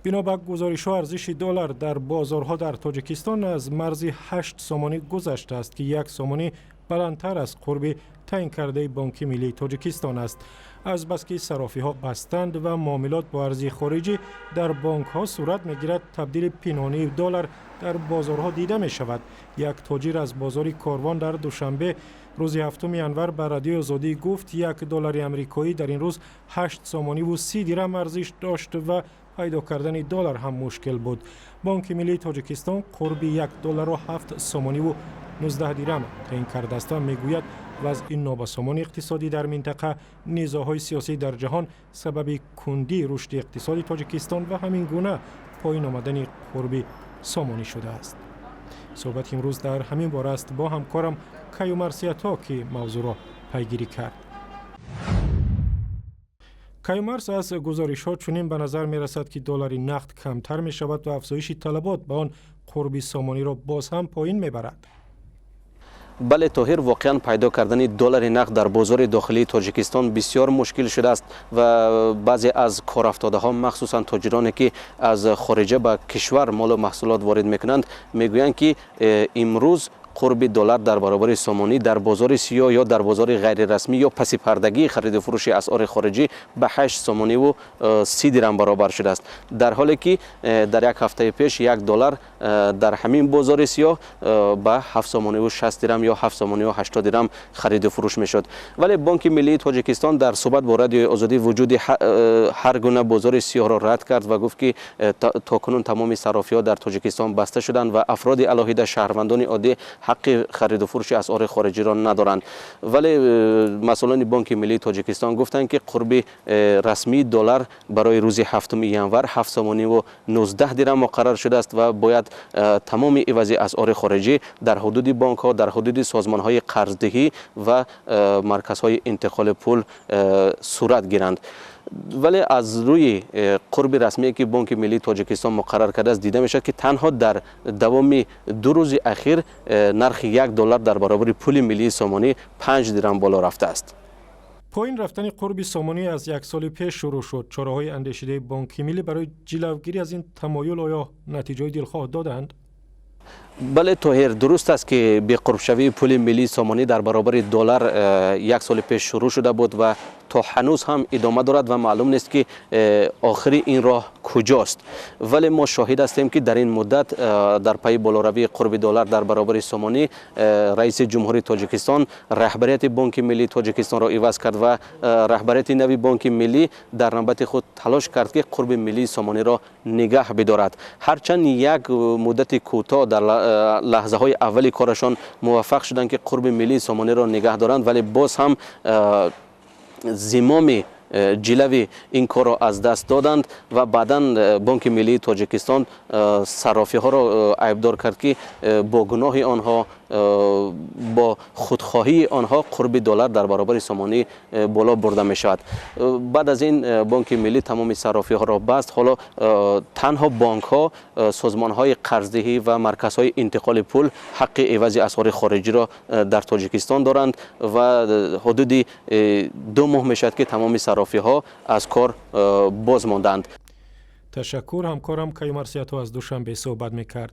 بنابر گزارش‌ها ارزش دلار در بازارها در تاجیکستان از مرز 8 سومانی گذشته است که 1 سومانی بلندتر از قرب تعیین کرده بانک ملی تاجیکستان است. از بس که صرافی‌ها بستند و معاملات با ارزی خارجی در بانک‌ها صورت می‌گیرد، تبدیل پنهانی دلار در بازارها دیده می‌شود. یک تاجر از بازار کاروان در دوشنبه روز 7 ینور به رادیو آزادی گفت 1 دلار آمریکایی در این روز 8 سومانی و 30 درم ارزش داشت و پیدا کردن دلار هم مشکل بود. بانک ملی تاجیکستان قرب 1 دلار و 7 سومانی و 19 درم تعیین کرده است و میگوید وضع نابسامان اقتصادی در منطقه، نزاع‌های سیاسی در جهان سبب کندی رشد اقتصادی تاجیکستان و همین گونه پایین آمدن قرب سومانی شده است. صحبت امروز در همین باره است با همکارم کیومرث سیاتا که موضوع را پیگیری کرد. کیومرث، از گزارش‌ها چنین به نظر می‌رسد که دلار نقد کمتر می‌شود و افزایش طلبات به آن قرب سومانی را باز هم پایین می‌برد. بله طاهر، واقعا پیدا کردن دلار نقد در بازار داخلی تاجیکستان بسیار مشکل شده است و بعضی از کارافتاده‌ها مخصوصا تاجرانی که از خارجه به کشور مال و محصولات وارد میکنند میگویند که امروز قرب دلار در برابر سومانی در بازار سیاه یا در بازار غیر رسمی یا پس پردگی خرید و فروش اسعار خارجی به 8 سومانی و 30 درم برابر شده است، در حالی که در یک هفته پیش 1 دلار در همین بازار سیاه به 7 سومانی و 60 درم یا 7 سومانی و 80 درم خرید و فروش میشد. ولی بانک ملی تاجیکستان در صحبت با رادیو آزادی وجود هر گونه بازار سیاه را رد کرد و گفت که تاکنون تمام صرافی‌ها در تاجیکستان بسته شدند و افراد علاهیده، شهروندان عادی حق خرید و فروش اسعار خارجی را ندارند. ولی مسئولان بانک ملی تاجیکستان گفتند که قرب رسمی دلار برای روز 7 ینور 7 سومانی و 19 درم مقرر شده است و باید تمام عوض اسعار خارجی در حدود بانک ها، در حدود سازمان های قرضدهی و مرکزهای انتقال پول صورت گیرند. ولی از روی قرب رسمی که بانک ملی تاجیکستان مقرر کرده است دیده میشد که تنها در دوام 2 روز اخیر نرخ 1 دلار در برابر پول ملی سومانی 5 درم بالا رفته است. پایین رفتن قرب سومانی از 1 سال پیش شروع شد. چاره‌های اندیشیده بانک ملی برای جلوگیری از این تمایل آیا نتیجه دلخواه دادند؟ بله طاهر، درست است که به قرب شوی پول ملی سومانی در برابر دلار 1 سال پیش شروع شده بود و تا هنوز هم ادامه دارد و معلوم نیست که آخری این راه کجاست. ولی ما شاهد هستیم که در این مدت در پی بالاروی قرب دلار در برابر سومانی رئیس جمهوری تاجیکستان رهبریت بانک ملی تاجیکستان را عوض کرد و رهبریت نوی بانک ملی در نوبت خود تلاش کرد که قرب ملی سومانی را نگه بدارد. هرچند یک مدت کوتاه در لحظه های اولی کارشان موفق شدند که قرب ملی سومانی را نگه دارند، ولی باز هم زمام جلوی این کار را از دست دادند و بعدا بانک ملی تاجیکستان صرافی ها را عیبدار کرد که با گناه آنها، با خودخواهی آنها قرب دلار در برابر سومانی بالا برده می شود. بعد از این بانک ملی تمام صرافی ها را بست. حالا تنها بانک ها، سازمان های قرضدهی و مرکز های انتقال پول حق عوض اسعار خارجی را در تاجیکستان دارند و حدود 2 ماه می شود که تمام صرافی ها از کار باز ماندند. تشکر. همکارم کیومرث سیاتا از دوشنبه صحبت میکرد.